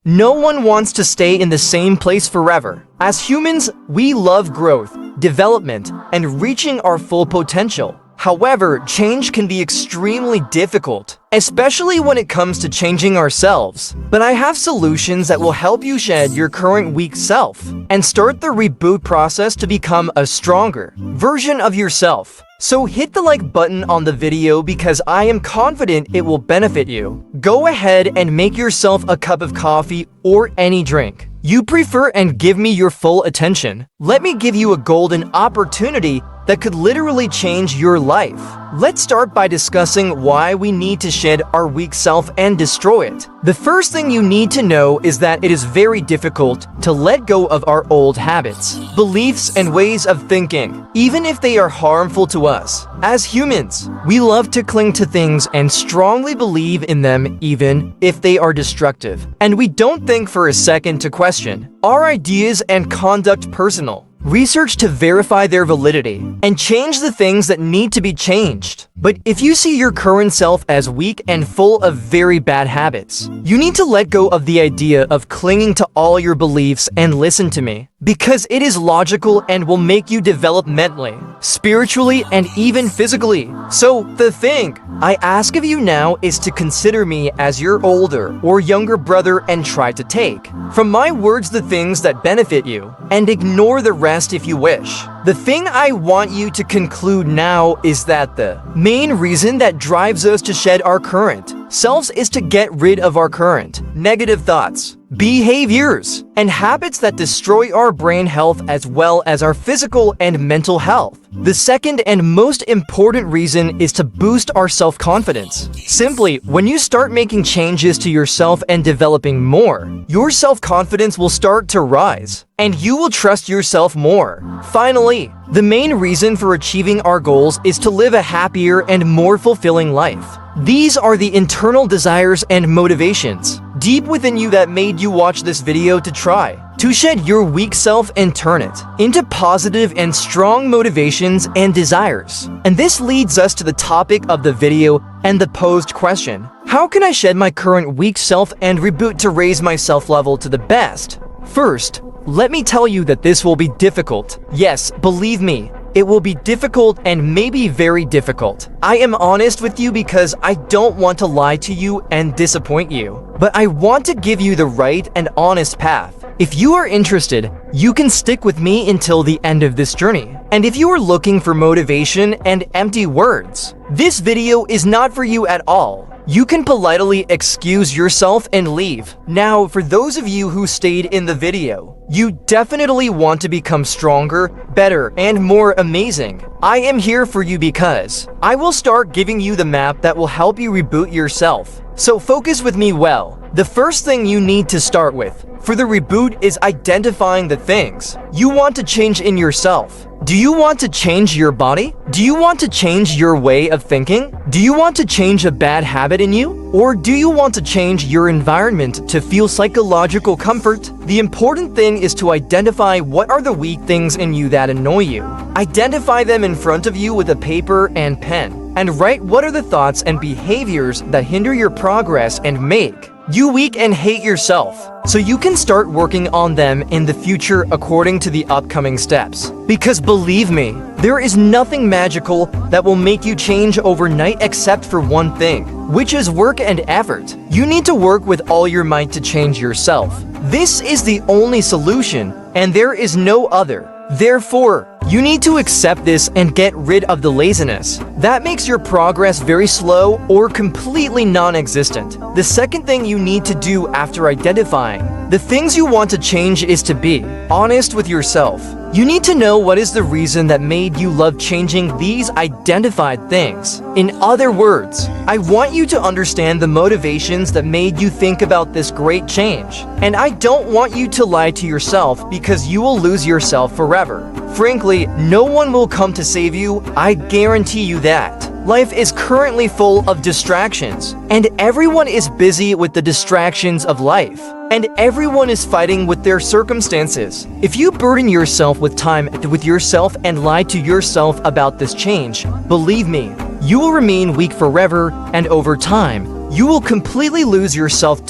No one wants to stay in the same place forever. As humans, we love growth, development, and reaching our full potential. However, change can be extremely difficult, especially when it comes to changing ourselves. But I have solutions that will help you shed your current weak self and start the reboot process to become a stronger version of yourself. So hit the like button on the video because I am confident it will benefit you. Go ahead and make yourself a cup of coffee or any drink you prefer and give me your full attention. Let me give you a golden opportunity that could literally change your life. Let's start by discussing why we need to shed our weak self and destroy it. The first thing you need to know is that it is very difficult to let go of our old habits, beliefs, and ways of thinking, even if they are harmful to us. As humans, we love to cling to things and strongly believe in them even if they are destructive. And we don't think for a second to question our ideas and conduct personal. Research to verify their validity and change the things that need to be changed. But if you see your current self as weak and full of very bad habits, you need to let go of the idea of clinging to all your beliefs and listen to me, because it is logical and will make you develop mentally, spiritually, and even physically. So the thing I ask of you now is to consider me as your older or younger brother and try to take from my words the things that benefit you and ignore the rest if you wish. The thing I want you to conclude now is that the main reason that drives us to shed our current selves is to get rid of our current negative thoughts, behaviors, and habits that destroy our brain health as well as our physical and mental health. The second and most important reason is to boost our self-confidence. Simply, when you start making changes to yourself and developing more, your self-confidence will start to rise, and you will trust yourself more. Finally, the main reason for achieving our goals is to live a happier and more fulfilling life. These are the internal desires and motivations deep within you that made you watch this video to try to shed your weak self and turn it into positive and strong motivations and desires. And this leads us to the topic of the video and the posed question: how can I shed my current weak self and reboot to raise my self-level to the best? First, let me tell you that this will be difficult. Yes, believe me, it will be difficult and maybe very difficult. I am honest with you because I don't want to lie to you and disappoint you. But I want to give you the right and honest path. If you are interested, you can stick with me until the end of this journey. And if you are looking for motivation and empty words, this video is not for you at all. You can politely excuse yourself and leave. Now, for those of you who stayed in the video, you definitely want to become stronger, better, and more amazing. I am here for you because I will start giving you the map that will help you reboot yourself. So focus with me well. The first thing you need to start with for the reboot is identifying the things you want to change in yourself. Do you want to change your body? Do you want to change your way of thinking? Do you want to change a bad habit in you? Or do you want to change your environment to feel psychological comfort? The important thing is to identify what are the weak things in you that annoy you. Identify them in front of you with a paper and pen, and write what are the thoughts and behaviors that hinder your progress and make you weak and hate yourself, so you can start working on them in the future according to the upcoming steps. Because believe me, there is nothing magical that will make you change overnight except for one thing, which is work and effort. You need to work with all your might to change yourself. This is the only solution, and there is no other. Therefore, you need to accept this and get rid of the laziness that makes your progress very slow or completely non-existent. The second thing you need to do after identifying the things you want to change is to be honest with yourself. You need to know what is the reason that made you love changing these identified things. In other words, I want you to understand the motivations that made you think about this great change. And I don't want you to lie to yourself because you will lose yourself forever. Frankly, no one will come to save you, I guarantee you that. Life is currently full of distractions, and everyone is busy with the distractions of life. And everyone is fighting with their circumstances. If you burden yourself with time with yourself and lie to yourself about this change, believe me, you will remain weak forever, and over time, you will completely lose yourself.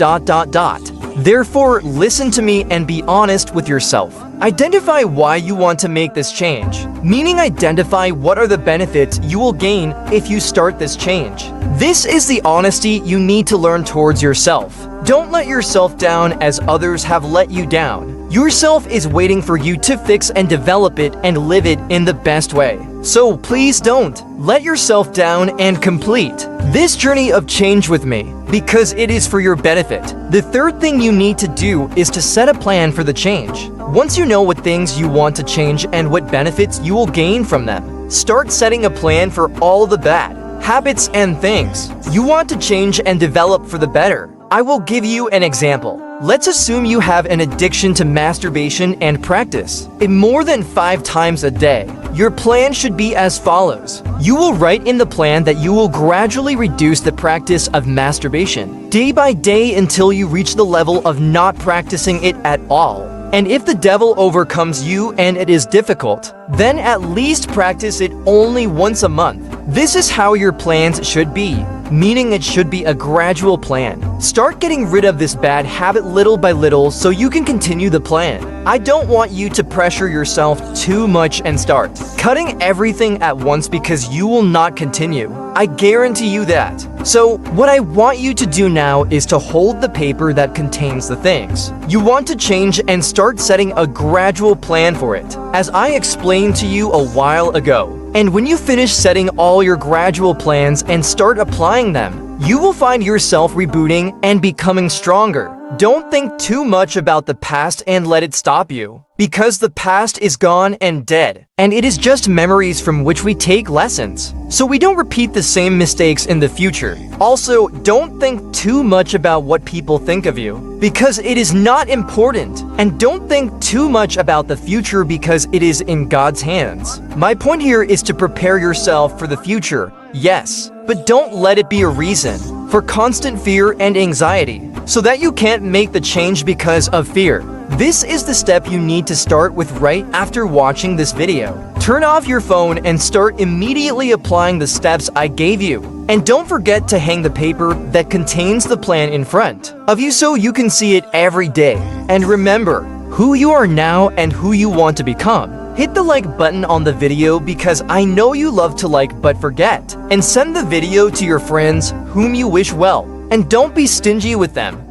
Therefore, listen to me and be honest with yourself. Identify why you want to make this change, meaning identify what are the benefits you will gain if you start this change. This is the honesty you need to learn towards yourself. Don't let yourself down as others have let you down. Yourself is waiting for you to fix and develop it and live it in the best way. So please don't let yourself down and complete this journey of change with me, because it is for your benefit. The third thing you need to do is to set a plan for the change. Once you know what things you want to change and what benefits you will gain from them, start setting a plan for all the bad habits and things you want to change and develop for the better. I will give you an example. Let's assume you have an addiction to masturbation and practice it more than 5 times a day. Your plan should be as follows. You will write in the plan that you will gradually reduce the practice of masturbation day by day until you reach the level of not practicing it at all. And if the devil overcomes you and it is difficult, then at least practice it only once a month. This is how your plans should be, meaning it should be a gradual plan. Start getting rid of this bad habit little by little so you can continue the plan. I don't want you to pressure yourself too much and start cutting everything at once because you will not continue. I guarantee you that. So what I want you to do now is to hold the paper that contains the things you want to change and start setting a gradual plan for it, as I explained to you a while ago. And when you finish setting all your gradual plans and start applying them, you will find yourself rebooting and becoming stronger. Don't think too much about the past and let it stop you, because the past is gone and dead, and it is just memories from which we take lessons, so we don't repeat the same mistakes in the future. Also, don't think too much about what people think of you, because it is not important, and don't think too much about the future because it is in God's hands. My point here is to prepare yourself for the future, yes, but don't let it be a reason for constant fear and anxiety, so that you can't make the change because of fear. This is the step you need to start with right after watching this video. Turn off your phone and start immediately applying the steps I gave you. And don't forget to hang the paper that contains the plan in front of you so you can see it every day. And remember who you are now and who you want to become. Hit the like button on the video because I know you love to like but forget. And send the video to your friends whom you wish well. And don't be stingy with them.